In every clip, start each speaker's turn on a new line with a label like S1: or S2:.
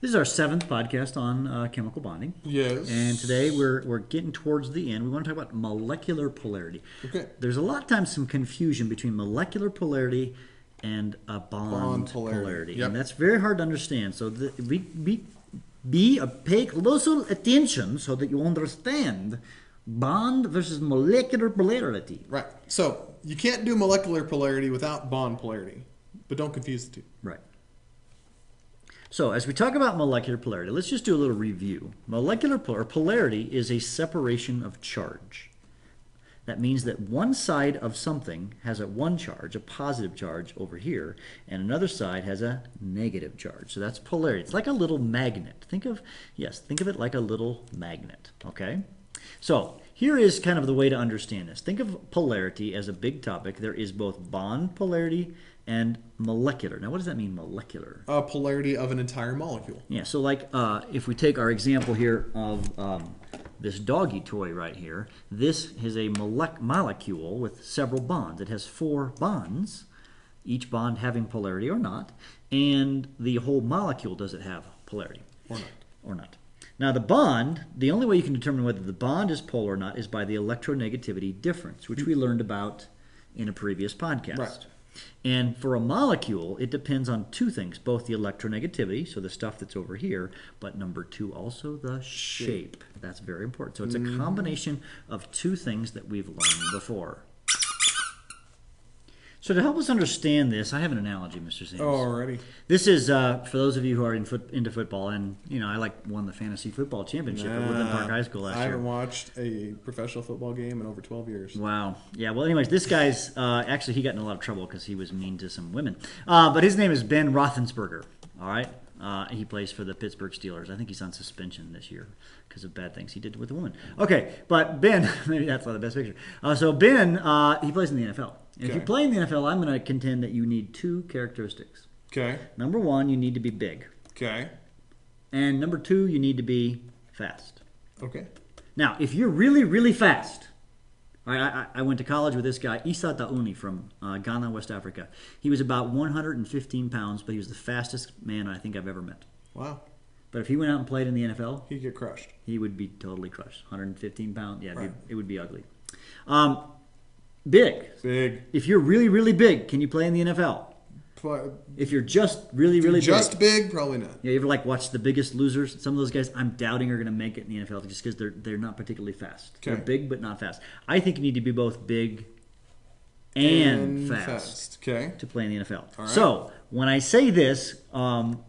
S1: This is our 7th podcast on chemical bonding.
S2: Yes.
S1: And today we're getting towards the end. We want to talk about molecular polarity.
S2: Okay.
S1: There's a lot of times some confusion between molecular polarity and a bond polarity.
S2: Yep.
S1: And that's very hard to understand. So pay close attention so that you understand bond versus molecular polarity.
S2: Right. So you can't do molecular polarity without bond polarity, but don't confuse the two.
S1: Right. So as we talk about molecular polarity, let's just do a little review. Molecular polarity is a separation of charge. That means that one side of something has one charge, a positive charge over here, and another side has a negative charge. So that's polarity. It's like a little magnet. Think of it like a little magnet, okay? So here is kind of the way to understand this. Think of polarity as a big topic. There is both bond polarity and molecular. Now, what does that mean, molecular?
S2: Polarity of an entire molecule.
S1: Yeah, so like if we take our example here of this doggy toy right here, this is a molecule with several bonds. It has 4 bonds, each bond having polarity or not, and the whole molecule doesn't have polarity.
S2: Or not.
S1: Or not. Now the bond, the only way you can determine whether the bond is polar or not is by the electronegativity difference, which we learned about in a previous podcast.
S2: Right.
S1: And for a molecule, it depends on 2 things, both the electronegativity, so the stuff that's over here, but number 2, also the shape. That's very important. So it's a combination of 2 things that we've learned before. So to help us understand this, I have an analogy, Mr. Sanders.
S2: Oh, already.
S1: This is, for those of you who are into football, and, you know, I won the fantasy football championship at Woodland Park High School last year.
S2: I haven't watched a professional football game in over 12 years.
S1: Wow. Yeah, well, anyways, this guy's, actually, he got in a lot of trouble because he was mean to some women. But his name is Ben Roethlisberger, all right? He plays for the Pittsburgh Steelers. I think he's on suspension this year because of bad things he did with a woman. Okay, but Ben, maybe that's not the best picture. So Ben, he plays in the NFL. And if you play in the NFL, I'm going to contend that you need 2 characteristics.
S2: Okay.
S1: Number 1, you need to be big.
S2: Okay.
S1: And number 2, you need to be fast.
S2: Okay.
S1: Now, if you're really, really fast, I went to college with this guy, Issa Dauni from Ghana, West Africa. He was about 115 pounds, but he was the fastest man I think I've ever met.
S2: Wow.
S1: But if he went out and played in the NFL,
S2: He'd get crushed.
S1: he would be totally crushed. 115 pounds, yeah,
S2: Right.
S1: it would be ugly. Big.
S2: Big.
S1: If you're really, really big, can you play in the NFL? If you're just really, really
S2: Just big, probably not.
S1: Yeah, you ever watch The Biggest Losers? Some of those guys I'm doubting are going to make it in the NFL just because they're not particularly fast.
S2: Okay.
S1: They're big but not fast. I think you need to be both big and fast
S2: Okay.
S1: to play in the NFL.
S2: All right.
S1: So when I say this,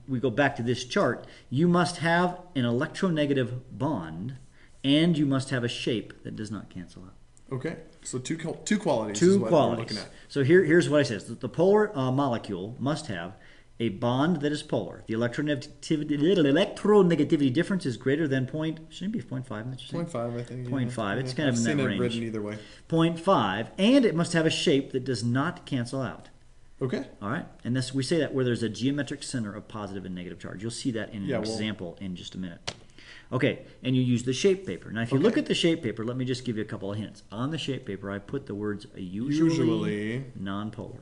S1: we go back to this chart. You must have an electronegative bond, and you must have a shape that does not cancel out.
S2: Okay. So two qualities.
S1: 2
S2: is what
S1: qualities.
S2: We're looking at.
S1: So here's what I said. The polar molecule must have a bond that is polar. The electronegativity difference is greater than shouldn't it be 0.5?
S2: 0.5, I think.
S1: 0.5. It's kind of in that range.
S2: I've seen it written either way.
S1: 0.5, and it must have a shape that does not cancel out.
S2: Okay.
S1: All right, and this we say that where there's a geometric center of positive and negative charge. You'll see that in an example in just a minute. Okay, and you use the shape paper. Now, if you look at the shape paper, let me just give you a couple of hints. On the shape paper, I put the words usually nonpolar.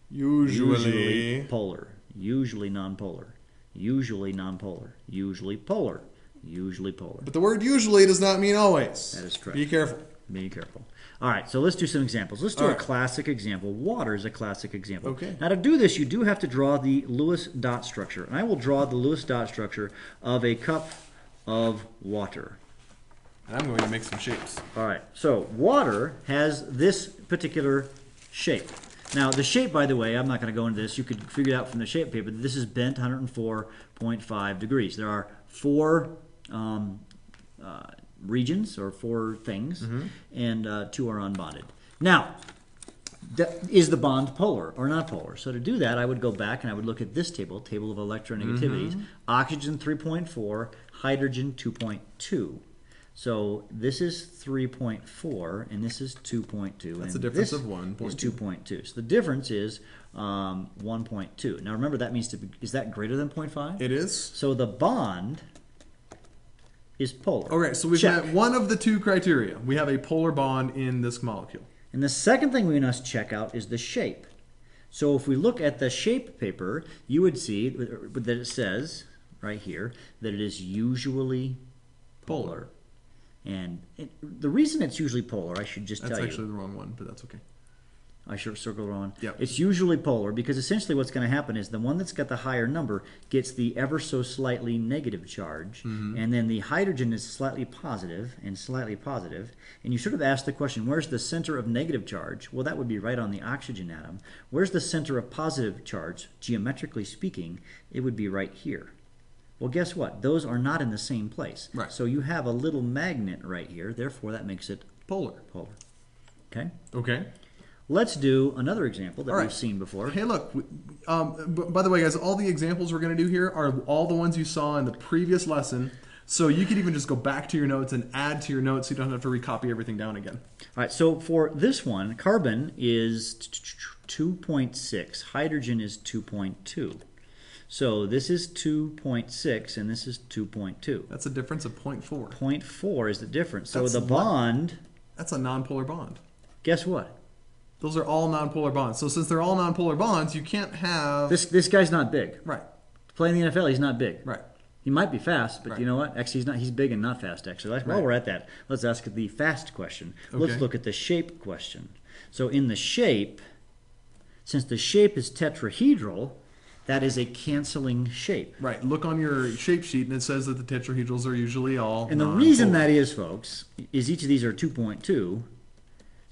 S1: Usually polar. Usually nonpolar. Usually nonpolar. Usually polar. Usually polar.
S2: But the word usually does not mean always.
S1: That is correct.
S2: Be careful.
S1: Be careful. All right, so let's do some examples. Let's do a classic example. Water is a classic example.
S2: Okay.
S1: Now, to do this, you do have to draw the Lewis dot structure. And I will draw the Lewis dot structure of a cup of water.
S2: And I'm going to make some shapes.
S1: All right, so water has this particular shape. Now, the shape, by the way, I'm not going to go into this. You could figure it out from the shape paper. This is bent 104.5 degrees. There are 4 regions, or 4 things, and 2 are unbonded. Now, is the bond polar or not polar? So to do that, I would go back and I would look at this table of electronegativities. Oxygen 3.4, hydrogen 2.2. So this is 3.4 and this is 2.2.
S2: That's
S1: and
S2: a difference
S1: this
S2: of 1.2.
S1: is 2.2. So the difference is 1.2. Now remember, that means is that greater than 0.5?
S2: It is.
S1: So the bond is polar.
S2: Okay, so we've met one of the 2 criteria. We have a polar bond in this molecule.
S1: And the second thing we must check out is the shape. So if we look at the shape paper, you would see that it says, right here, that it is usually polar. And the reason it's usually polar, I should just tell you.
S2: That's actually the wrong one, but that's okay.
S1: I should circle it on.
S2: Yep.
S1: It's usually polar because essentially what's going to happen is the one that's got the higher number gets the ever so slightly negative charge, and then the hydrogen is slightly positive, and you sort of ask the question, where's the center of negative charge? Well, that would be right on the oxygen atom. Where's the center of positive charge? Geometrically speaking, it would be right here. Well, guess what? Those are not in the same place.
S2: Right.
S1: So you have a little magnet right here, therefore that makes it
S2: Polar.
S1: Okay?
S2: Okay.
S1: Let's do another example that we've seen before.
S2: Hey, look. By the way, guys, all the examples we're going to do here are all the ones you saw in the previous lesson. So you could even just go back to your notes and add to your notes so you don't have to recopy everything down again.
S1: All right, so for this one, carbon is 2.6. Hydrogen is 2.2. So this is 2.6 and this is 2.2.
S2: That's a difference of 0.4.
S1: 0.4 is the difference. So
S2: That's
S1: the bond,
S2: that's a nonpolar bond.
S1: guess what?
S2: Those are all nonpolar bonds. So since they're all nonpolar bonds, you can't have...
S1: This guy's not big.
S2: Right.
S1: Playing the NFL, he's not big.
S2: Right.
S1: He might be fast, but
S2: Right.
S1: you know what? Actually, he's big and not fast, actually. While we're at that, let's ask the fast question. Let's look at the shape question. So in the shape, since the shape is tetrahedral, that is a canceling shape.
S2: Right. Look on your shape sheet, and it says that the tetrahedrals are usually all
S1: And the reason that is, folks, is each of these are 2.2.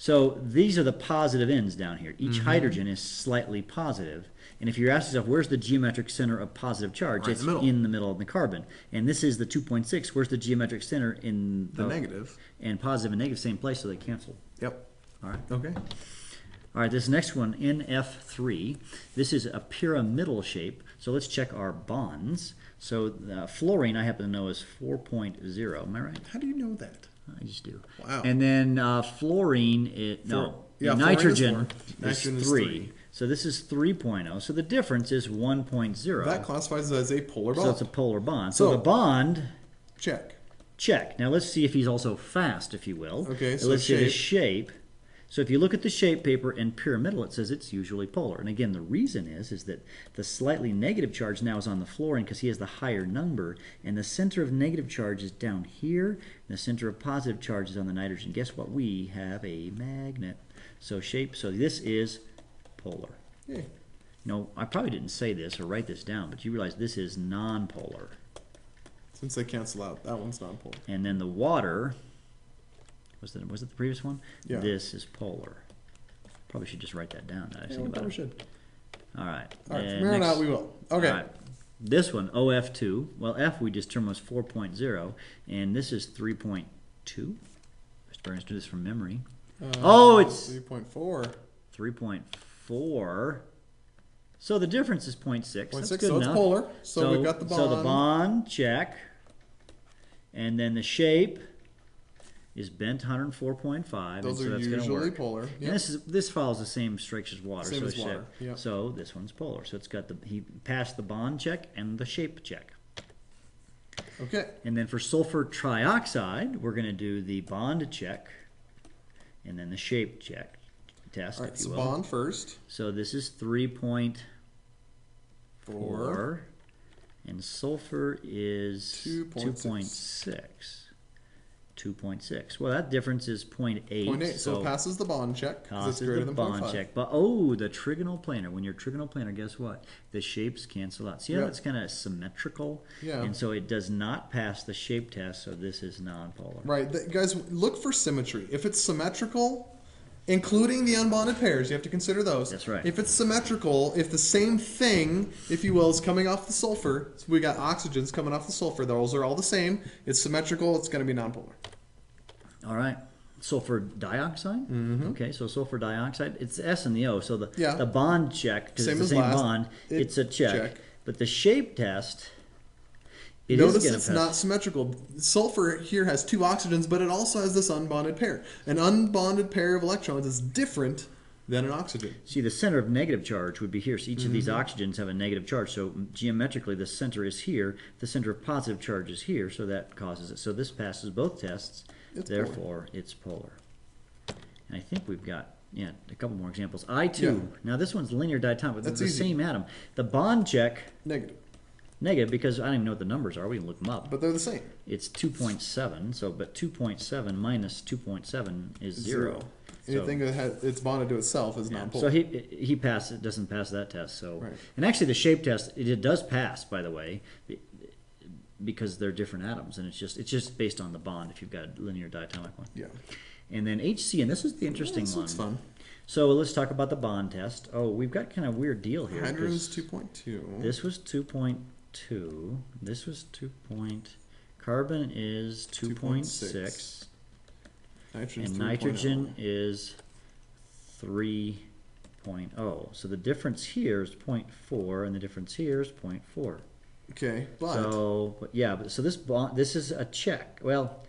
S1: So these are the positive ends down here. Each hydrogen is slightly positive. And if you ask yourself, where's the geometric center of positive charge?
S2: Right
S1: it's
S2: in
S1: the middle of the carbon. And this is the 2.6. Where's the geometric center in
S2: the negative?
S1: And positive and negative, same place, so they cancel.
S2: Yep.
S1: All right.
S2: Okay.
S1: All right, this next one, NF3. This is a pyramidal shape. So let's check our bonds. So fluorine, I happen to know, is 4.0. Am I right?
S2: How do you know that?
S1: I just do.
S2: Wow.
S1: And then fluorine, nitrogen is 3. So this is 3.0. So the difference is 1.0.
S2: That classifies as a polar bond.
S1: So it's a polar bond. So the bond, check. Now let's see if he's also fast, if you will.
S2: Okay, so
S1: let's see the shape. So if you look at the shape paper in pyramidal, it says it's usually polar. And again, the reason is that the slightly negative charge now is on the fluorine because he has the higher number, and the center of negative charge is down here, and the center of positive charge is on the nitrogen. Guess what? We have a magnet. So this is polar.
S2: Yeah.
S1: No, I probably didn't say this or write this down, but you realize this is nonpolar.
S2: Since they cancel out, that one's nonpolar.
S1: And then the water... Was it the previous one?
S2: Yeah.
S1: This is polar. Probably should just write that down. Now I think about it.
S2: Should.
S1: All right.
S2: All right. From here on out, we will. Okay.
S1: All right. This one, OF2. Well, F we just termed was 4.0, and this is 3.2. I'm starting to do this from memory. It's
S2: 3.4.
S1: 3.4. So the difference is 0.6. That's good
S2: so
S1: enough.
S2: It's polar. So we've got the bond.
S1: So the bond, check. And then the shape is bent 104.5.
S2: Those
S1: and so
S2: are
S1: that's
S2: usually polar. Yep.
S1: And this follows the same strikes as water.
S2: Same as water. Yep.
S1: So this one's polar. So it's got he passed the bond check and the shape check.
S2: Okay.
S1: And then for sulfur trioxide, we're going to do the bond check and then the shape check test.
S2: All right.
S1: If you
S2: So
S1: will.
S2: bond first.
S1: So this is 3.4. And sulfur is 2.6. 2.6. Well, that difference is 0.8.
S2: 0.8. So it passes the bond check because it's greater than 0.5.
S1: Check. But the trigonal planar. When you're trigonal planar, guess what? The shapes cancel out. See how that's kind of symmetrical?
S2: Yeah.
S1: And so it does not pass the shape test, so this is nonpolar.
S2: Right. Guys, look for symmetry. If it's symmetrical, including the unbonded pairs, you have to consider those.
S1: That's right.
S2: If it's symmetrical, if the same thing, if you will, is coming off the sulfur, so we got oxygens coming off the sulfur, those are all the same. It's symmetrical, it's going to be nonpolar.
S1: All right. Sulfur dioxide? Okay, so sulfur dioxide, it's the S and the O. So the bond check, because it's the same bond, it's a check. But the shape test,
S2: notice it's not symmetrical. Sulfur here has 2 oxygens, but it also has this unbonded pair. An unbonded pair of electrons is different than an oxygen.
S1: See, the center of negative charge would be here. So each of these oxygens have a negative charge. So geometrically, the center is here. The center of positive charge is here, so that causes it. So this passes both tests. Therefore, it's polar. And I think we've got a couple more examples. I2. Now, this one's linear diatomic, but it's the same atom. The bond check.
S2: Negative.
S1: negative because I don't even know what the numbers are. We can look them up.
S2: But they're the same.
S1: It's 2.7. So, but 2.7 minus 2.7 is 0.
S2: Anything that has, it's bonded to itself is nonpolar.
S1: So he doesn't pass that test. So,
S2: Right.
S1: And actually the shape test it does pass, by the way, because they're different atoms, and it's just based on the bond if you've got a linear diatomic one.
S2: Yeah.
S1: And then HC, and this is the interesting one.
S2: That's fun.
S1: So let's talk about the bond test. Oh, we've got kind of a weird deal here.
S2: Hydrogen's 2.2.
S1: This was 2.2. This was 2. Carbon is 2.6.
S2: Nitrogen's
S1: And
S2: 3.0.
S1: nitrogen is 3.0. So the difference here is 0.4, and the difference here is 0.4.
S2: Okay, but
S1: so this is a check. Well,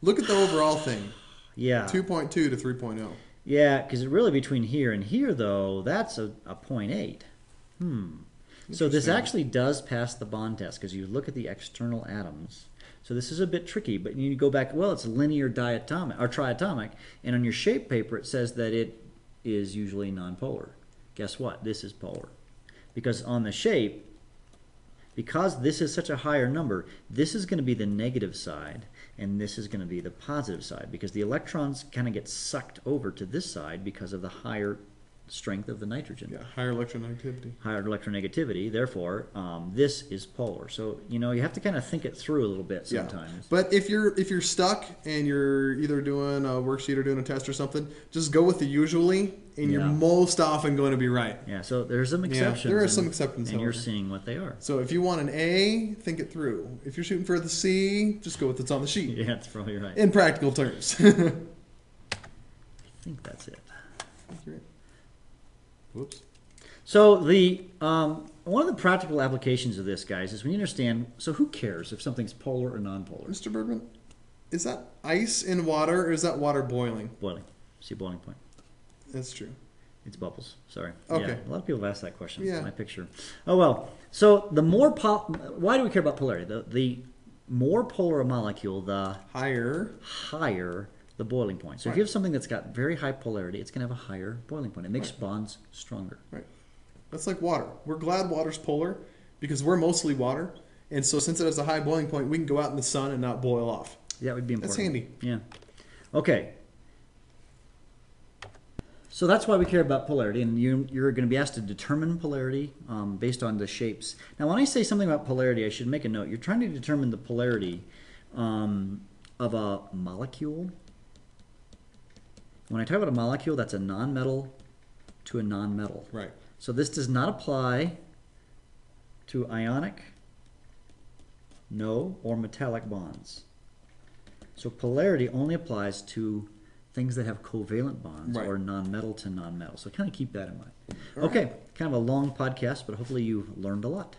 S2: look at the overall thing.
S1: yeah.
S2: 2.2 to 3.0.
S1: Yeah, because really between here and here, though, that's a 0.8. So this actually does pass the bond test because you look at the external atoms. So this is a bit tricky, but you go back, well, it's linear diatomic or triatomic, and on your shape paper it says that it is usually nonpolar. Guess what? This is polar. Because on the shape, because this is such a higher number, this is going to be the negative side, and this is going to be the positive side, because the electrons kind of get sucked over to this side because of the higher strength of the nitrogen.
S2: Yeah, higher electronegativity.
S1: Higher electronegativity, therefore, this is polar. So, you have to kind of think it through a little bit sometimes.
S2: Yeah. But if you're stuck and you're either doing a worksheet or doing a test or something, just go with the usually, and you're most often going to be right.
S1: Yeah, so there's some exceptions.
S2: Yeah, there are some exceptions.
S1: And you're seeing what they are.
S2: So if you want an A, think it through. If you're shooting for the C, just go with what's on the sheet.
S1: Yeah, that's probably right.
S2: In practical terms.
S1: I think that's it.
S2: Whoops.
S1: So the one of the practical applications of this, guys, is when you understand. So who cares if something's polar or non-polar?
S2: Mr. Bergman, is that ice in water or is that water boiling?
S1: Boiling. See boiling point.
S2: That's true.
S1: It's bubbles. Sorry.
S2: Okay.
S1: Yeah, a lot of people have asked that question.
S2: Yeah.
S1: My picture. Oh well. So the more why do we care about polarity? The more polar a molecule, the
S2: higher
S1: the boiling point. So if you have something that's got very high polarity, it's going to have a higher boiling point. It makes bonds stronger.
S2: Right. That's like water. We're glad water's polar because we're mostly water. And so since it has a high boiling point, we can go out in the sun and not boil off.
S1: That would be important.
S2: That's handy.
S1: Yeah. Okay. So that's why we care about polarity, and you're going to be asked to determine polarity based on the shapes. Now, when I say something about polarity, I should make a note. You're trying to determine the polarity of a molecule. When I talk about a molecule, that's a nonmetal to a nonmetal.
S2: Right.
S1: So this does not apply to ionic, no, or metallic bonds. So polarity only applies to things that have covalent bonds or non-metal to non-metal. So kind of keep that in mind. Okay, kind of a long podcast, but hopefully you learned a lot.